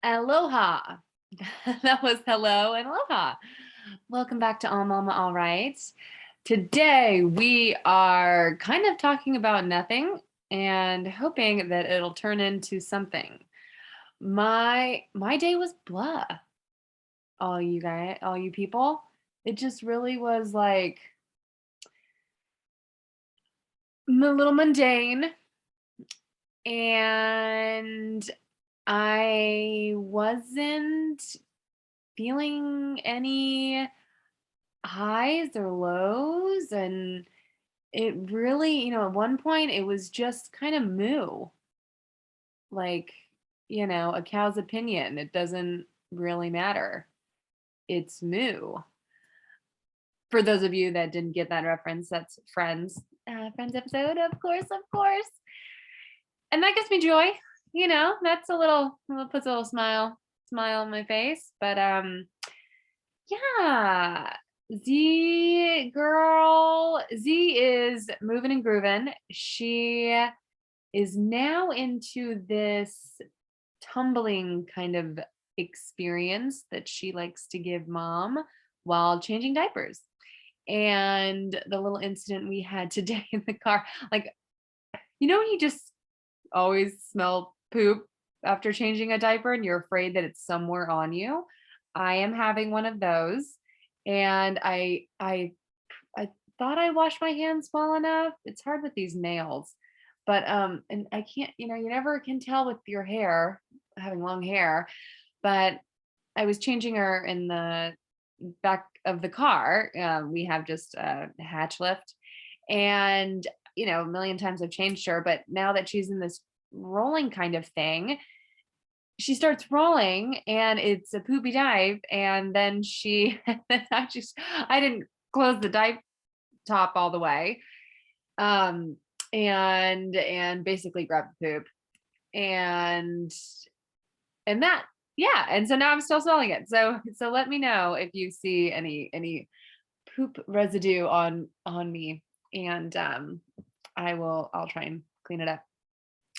Aloha. That was hello and aloha. Welcome back to All Mama All Right. Today we are kind of talking about nothing and hoping that it'll turn into something. My day was blah, all you people. It just really was like a little mundane, and I wasn't feeling any highs or lows, and it really, at one point it was just kind of moo, like, a cow's opinion. It doesn't really matter. It's moo. For those of you that didn't get that reference, that's Friends episode, of course, of course. And that gives me joy. That's puts a little smile on my face. But yeah, Z is moving and grooving. She is now into this tumbling kind of experience that she likes to give mom while changing diapers. And the little incident we had today in the car, like, when you just always smell poop after changing a diaper and you're afraid that it's somewhere on you. I am having one of those, and I thought I washed my hands well enough. It's hard with these nails. But and I can't, you never can tell with your hair, having long hair, but I was changing her in the back of the car. We have just a hatch lift, and a million times I've changed her, but now that she's in this rolling kind of thing, she starts rolling and it's a poopy dive, and then I didn't close the dive top all the way, um and basically grabbed the poop, and that, yeah, and so now I'm still smelling it. So let me know if you see any poop residue on me, and I'll try and clean it up.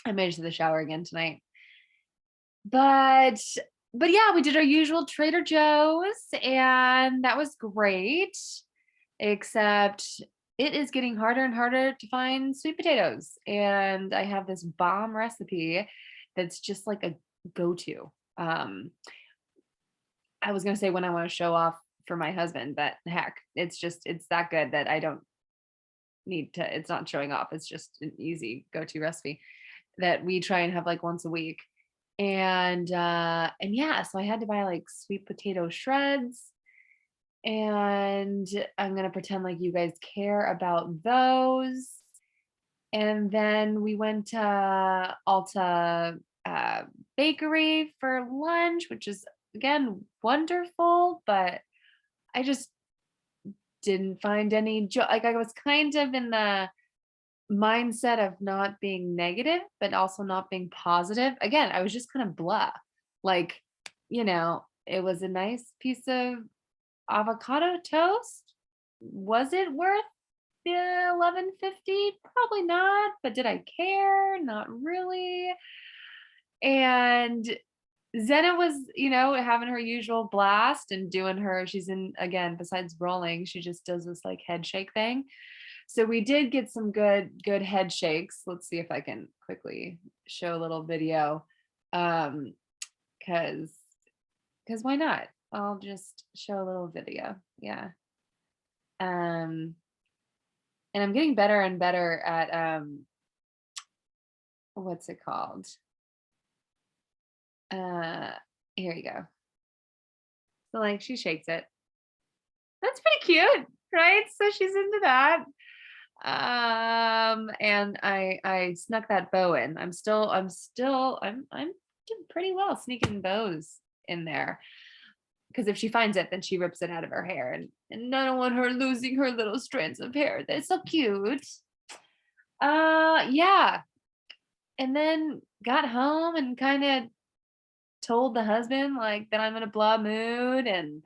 I made it to the shower again tonight. But yeah, we did our usual Trader Joe's, and that was great. Except it is getting harder and harder to find sweet potatoes. And I have this bomb recipe that's just like a go-to. I was gonna say when I want to show off for my husband, but heck, it's that good that I don't need to, it's not showing off. It's just an easy go-to recipe that we try and have like once a week. And yeah, so I had to buy like sweet potato shreds, and I'm gonna pretend like you guys care about those. And then we went to Alta Bakery for lunch, which is again wonderful, but I just didn't find any joy. Like, I was kind of in the mindset of not being negative, but also not being positive. Again, I was just kind of blah. Like, it was a nice piece of avocado toast. Was it worth the 11.50? Probably not, but did I care? Not really. And Zena was, having her usual blast and doing she's in, again, besides rolling, she just does this like head shake thing. So we did get some good head shakes. Let's see if I can quickly show a little video. Cause why not? I'll just show a little video. Yeah. Um, and I'm getting better and better at what's it called? Uh, Here you go. So like she shakes it. That's pretty cute, right? So she's into that. And I snuck that bow in. I'm doing pretty well sneaking bows in there. Because if she finds it, then she rips it out of her hair, and I don't want her losing her little strands of hair. They're so cute. Yeah. And then got home and kind of told the husband like that I'm in a blah mood, and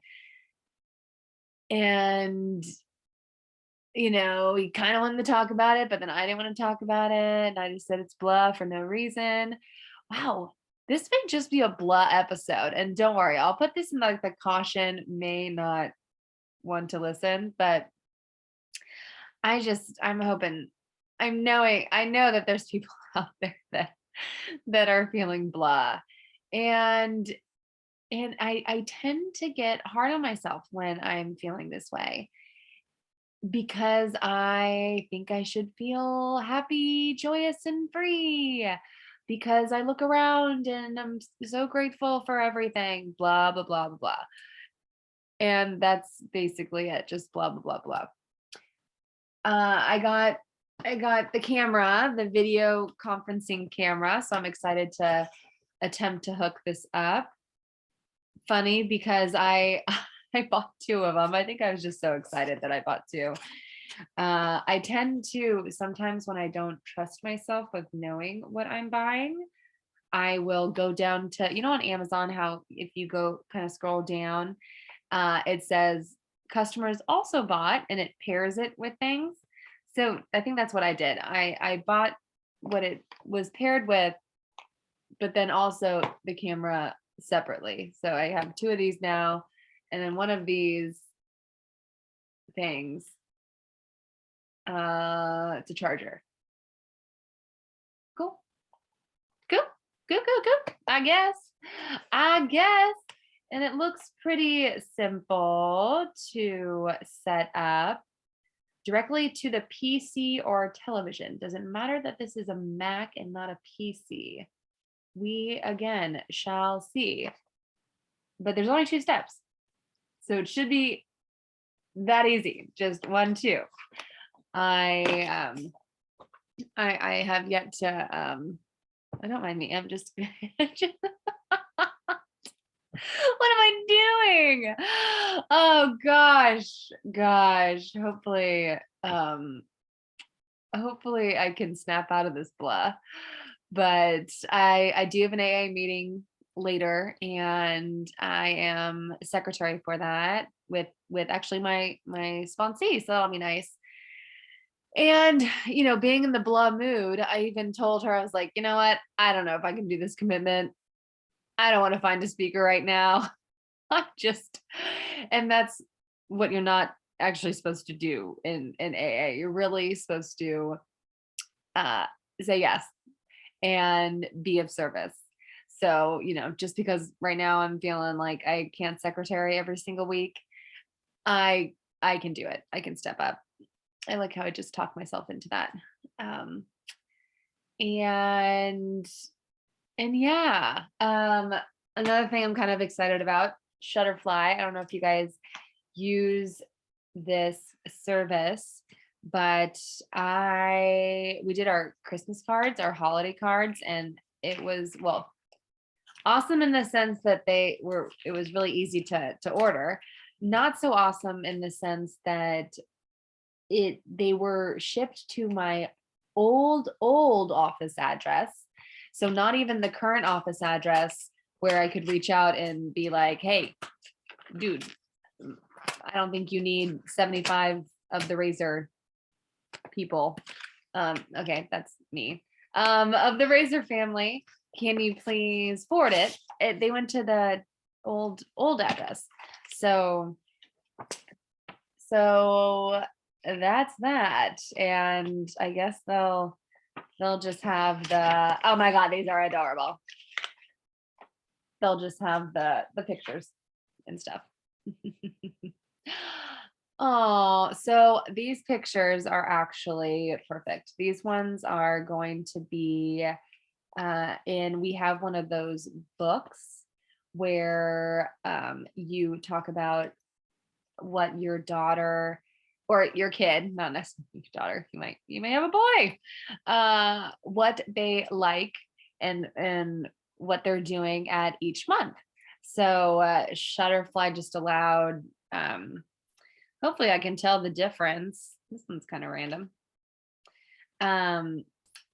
he kind of wanted to talk about it, but then I didn't want to talk about it. And I just said it's blah for no reason. Wow. This may just be a blah episode, and don't worry, I'll put this in like the caution may not want to listen, but I'm hoping, I know that there's people out there that are feeling blah. And I tend to get hard on myself when I'm feeling this way because I think I should feel happy, joyous, and free because I look around and I'm so grateful for everything, blah, blah, blah, blah, blah. And that's basically it, just blah, blah, blah, blah. I got the camera, the video conferencing camera, so I'm excited to attempt to hook this up. Funny because I bought two of them. I think I was just so excited that I bought two. I tend to sometimes when I don't trust myself with knowing what I'm buying, I will go down to, on Amazon, how if you go kind of scroll down, it says customers also bought and it pairs it with things. So I think that's what I did. I bought what it was paired with, but then also the camera separately. So I have two of these now, and then one of these things, it's a charger. Cool. Cool. Cool, cool, cool. I guess. I guess. And it looks pretty simple to set up directly to the PC or television. Doesn't matter that this is a Mac and not a PC. We again shall see. But there's only two steps. So it should be that easy. Just 1, 2. I have yet to I don't mind me. I'm just what am I doing? Oh gosh, gosh. Hopefully I can snap out of this blah. But I do have an AA meeting later, and I am secretary for that with actually my sponsee. So that'll be nice. And being in the blah mood, I even told her, I was like, you know what? I don't know if I can do this commitment. I don't want to find a speaker right now. I just, and that's what you're not actually supposed to do in AA. You're really supposed to say yes and be of service. So, just because right now I'm feeling like I can't secretary every single week, I can do it. I can step up. I like how I just talked myself into that. Um, and yeah, another thing I'm kind of excited about, Shutterfly. I don't know if you guys use this service, but we did our Christmas cards, our holiday cards, and it was, well, awesome in the sense that it was really easy to order. Not so awesome in the sense that they were shipped to my old office address. So not even the current office address where I could reach out and be like, hey, dude, I don't think you need 75 of the razor people. Okay, that's me. Of the razor family, can you please forward it? They went to the old address. So that's that. And I guess they'll just have oh my God, these are adorable. They'll just have the pictures and stuff. Oh, so these pictures are actually perfect. These ones are going to be and we have one of those books where you talk about what your daughter or your kid, not necessarily your daughter, you may have a boy, what they like and what they're doing at each month. So Shutterfly just allowed, hopefully I can tell the difference. This one's kind of random.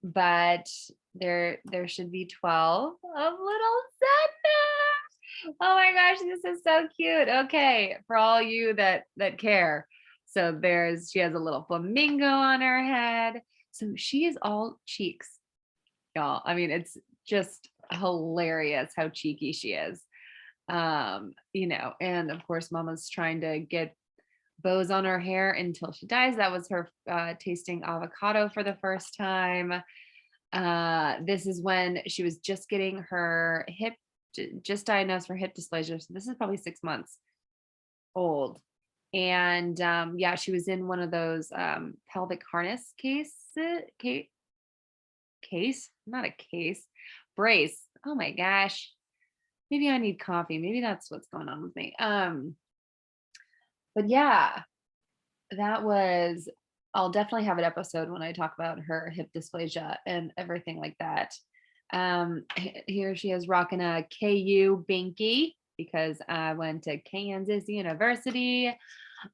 But there should be 12 of little Santa. Oh my gosh, this is so cute. Okay, for all you that care. So she has a little flamingo on her head. So she is all cheeks, y'all. I mean, it's just hilarious how cheeky she is. And of course, Mama's trying to get bows on her hair until she dies. That was her tasting avocado for the first time. This is when she was just getting her hip, just diagnosed for hip dysplasia. So this is probably 6 months old. And yeah, she was in one of those pelvic harness case, not a case, brace. Oh my gosh. Maybe I need coffee. Maybe that's what's going on with me. But yeah, that was, I'll definitely have an episode when I talk about her hip dysplasia and everything like that. Here she is rocking a KU binky because I went to Kansas University.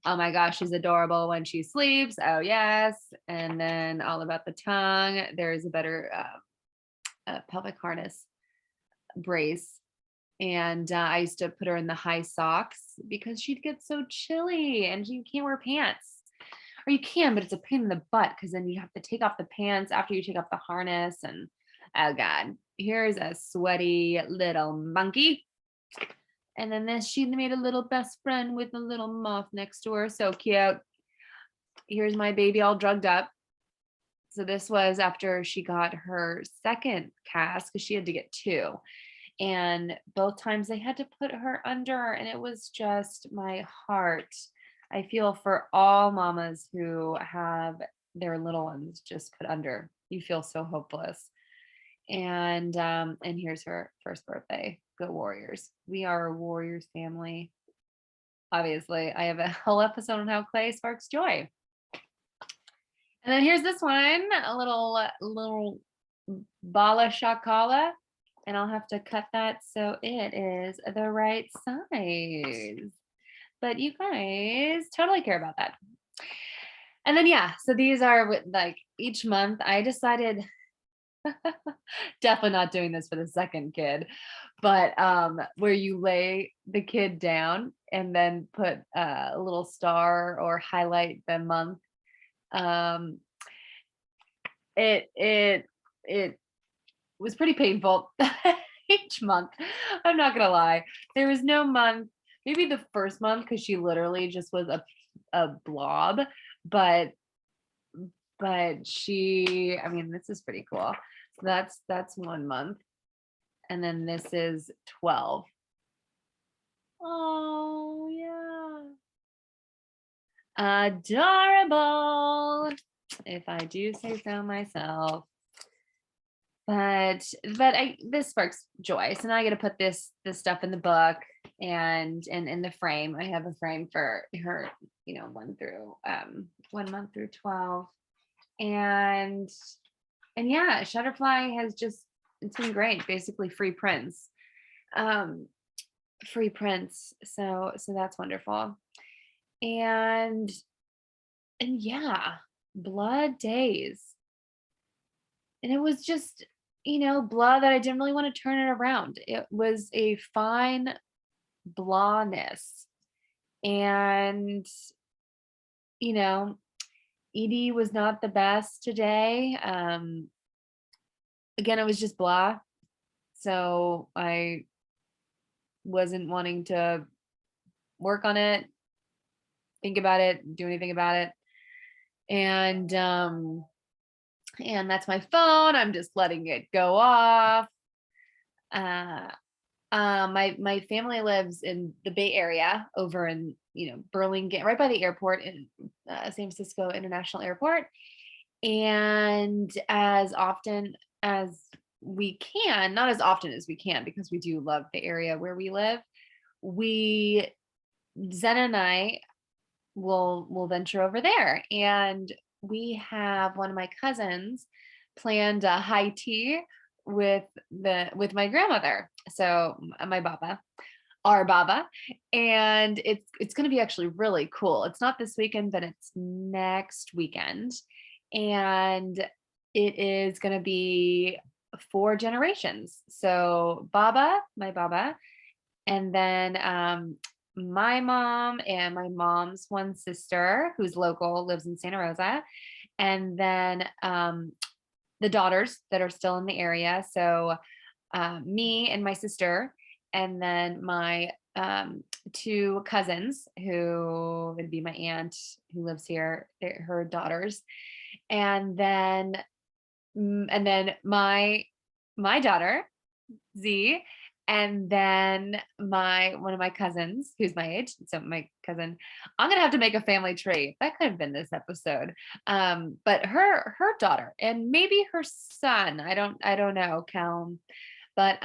Oh my gosh, she's adorable when she sleeps. Oh yes. And then all about the tongue. There's a better pelvic harness brace. And I used to put her in the high socks because she'd get so chilly and you can't wear pants. Or you can, but it's a pain in the butt because then you have to take off the pants after you take off the harness. And oh God, here's a sweaty little monkey. And then she made a little best friend with a little moth next to her. So cute. Here's my baby all drugged up. So this was after she got her second cast because she had to get two. And both times they had to put her under, and it was just my heart. I feel for all mamas who have their little ones just put under. You feel so hopeless. And here's her first birthday. Go Warriors. We are a Warriors family. Obviously, I have a whole episode on how clay sparks joy. And then here's this one, a little bala shakala. And I'll have to cut that so it is the right size. But you guys totally care about that. And then, yeah, so these are like each month I decided definitely not doing this for the second kid, but where you lay the kid down and then put a little star or highlight the month. It was pretty painful each month. I'm not gonna lie. There was no month, maybe the first month, because she literally just was a blob, but she, I mean, this is pretty cool. So that's 1 month. And then this is 12. Oh yeah. Adorable, if I do say so myself. But this sparks joy. So now I got to put this stuff in the book and in the frame. I have a frame for her, 1 month through 12. And yeah, Shutterfly has just, it's been great. Basically free prints. Free prints. So that's wonderful. And yeah, blood days. And it was just, blah that I didn't really want to turn it around. It was a fine blahness. And, Edie was not the best today. Again, it was just blah. So I wasn't wanting to work on it, think about it, do anything about it. And that's my phone. I'm just letting it go off. My family lives in the Bay Area over in, Burlingame, right by the airport in San Francisco International Airport. And as often as we can, not as often as we can, because we do love the area where we live, Zen and I will venture over there. And we have one of my cousins planned a high tea with my grandmother. So my Baba, our Baba, and it's going to be actually really cool. It's not this weekend, but it's next weekend. And it is going to be 4 generations. So Baba, my Baba, and then my mom and my mom's one sister who's local, lives in Santa Rosa, and then the daughters that are still in the area. So me and my sister, and then my two cousins, who would be my aunt who lives here, her daughters, and then my daughter Z, and then my one of my cousins who's my age, so my cousin. I'm gonna have to make a family tree. That could have been this episode. But her daughter and maybe her son. I don't know, Calum. But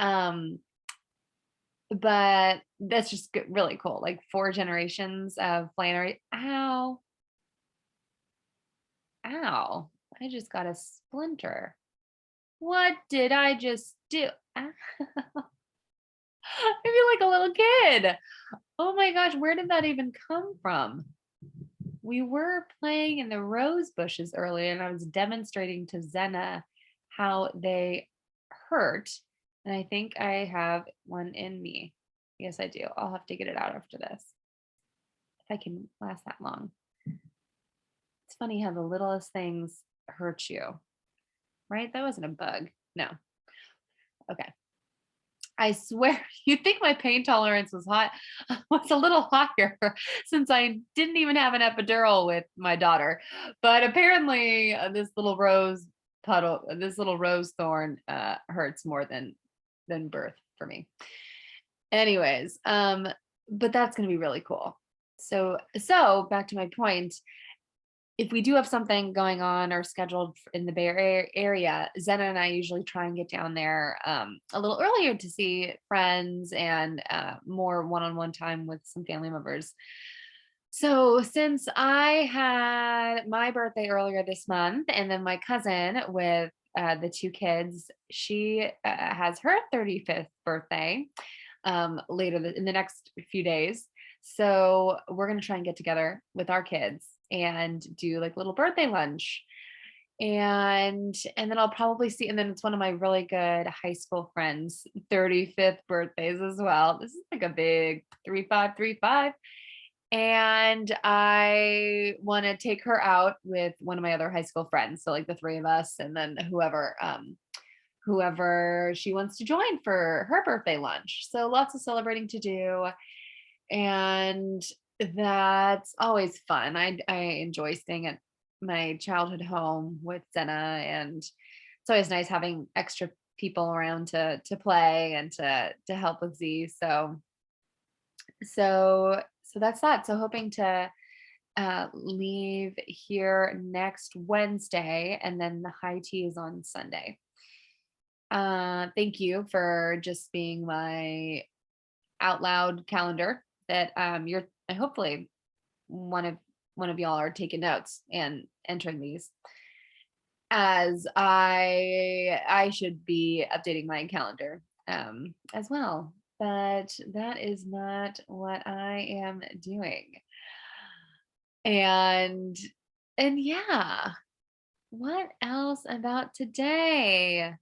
that's just really cool. Like 4 generations of Flannery. Ow, ow! I just got a splinter. What did I just do? I feel like a little kid. Oh my gosh, where did that even come from? We were playing in the rose bushes earlier, and I was demonstrating to Zena how they hurt. And I think I have one in me. Yes, I do. I'll have to get it out after this if I can last that long. It's funny how the littlest things hurt you, right? That wasn't a bug. No. Okay. I swear, you'd think my pain tolerance was a little higher since I didn't even have an epidural with my daughter. But apparently, this little rose thorn hurts more than birth for me. Anyways, but that's going to be really cool. So back to my point, if we do have something going on or scheduled in the Area, Zena and I usually try and get down there a little earlier to see friends and more one-on-one time with some family members. So since I had my birthday earlier this month, and then my cousin with the 2 kids, she has her 35th birthday in the next few days. So we're going to try and get together with our kids and do like little birthday lunch. And then I'll probably see, and then it's one of my really good high school friends 35th birthdays as well. This is like a big 3535. And I want to take her out with one of my other high school friends, so like the 3 of us, and then whoever she wants to join for her birthday lunch. So lots of celebrating to do. And that's always fun. I enjoy staying at my childhood home with Senna, and it's always nice having extra people around to play and to help with Z. So that's that. So hoping to leave here next Wednesday, and then the high tea is on Sunday. Thank you for just being my out loud calendar that you're hopefully one of y'all are taking notes and entering these, as I should be updating my calendar as well, but that is not what I am doing. And yeah, what else about today?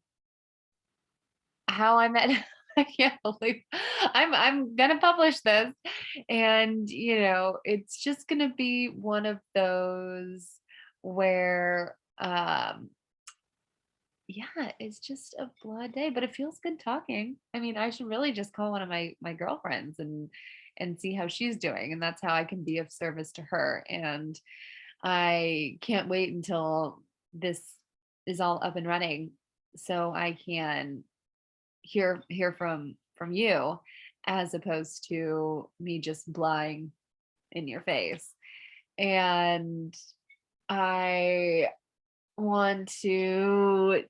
How I met I can't believe I'm gonna publish this, and it's just gonna be one of those where yeah, it's just a blood day, but it feels good talking. I mean, I should really just call one of my girlfriends and see how she's doing, and that's how I can be of service to her. And I can't wait until this is all up and running so I can hear from you, as opposed to me just lying in your face. And I want to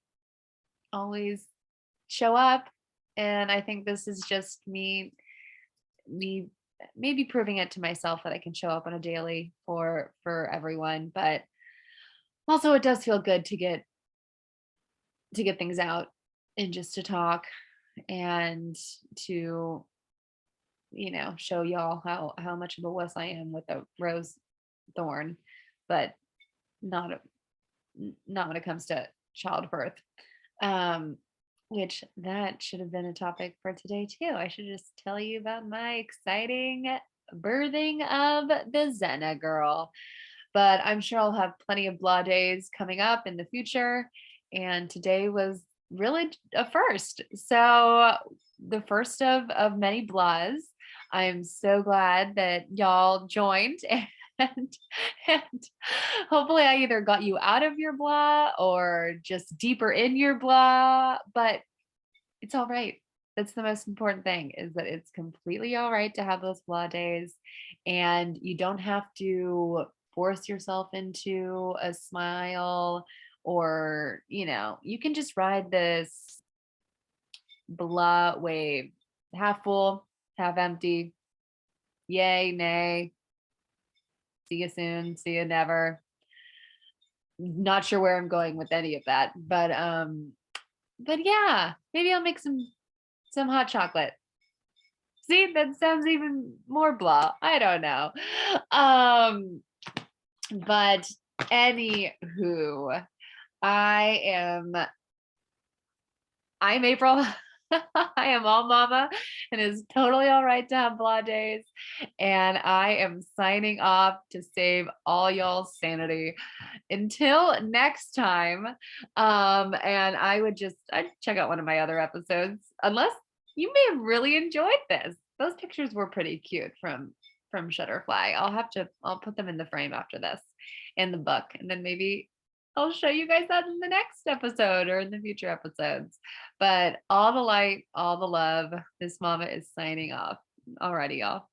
always show up, and I think this is just me maybe proving it to myself that I can show up on a daily for everyone. But also it does feel good to get things out and just to talk, and to show y'all how much of a wuss I am with a rose thorn, but not not when it comes to childbirth. Um, which that should have been a topic for today too. I should just tell you about my exciting birthing of the Zena girl. But I'm sure I'll have plenty of blah days coming up in the future. And today was really a first. So the first of many blahs. I'm so glad that y'all joined and and hopefully I either got you out of your blah or just deeper in your blah, but it's all right. That's the most important thing is that it's completely all right to have those blah days and you don't have to force yourself into a smile or, you can just ride this blah wave, half full, half empty, yay, nay, see you soon, see you never. Not sure where I'm going with any of that, but yeah, maybe I'll make some hot chocolate. See, that sounds even more blah. I don't know. Um, but anywho, I am I'm April. I am all mama and it's totally all right to have blah days. And I am signing off to save all y'all's sanity until next time. And I'd check out one of my other episodes, unless you may have really enjoyed this. Those pictures were pretty cute from Shutterfly. I'll put them in the frame after this in the book, and then maybe I'll show you guys that in the next episode or in the future episodes. But all the light, all the love. This mama is signing off. Alrighty, y'all.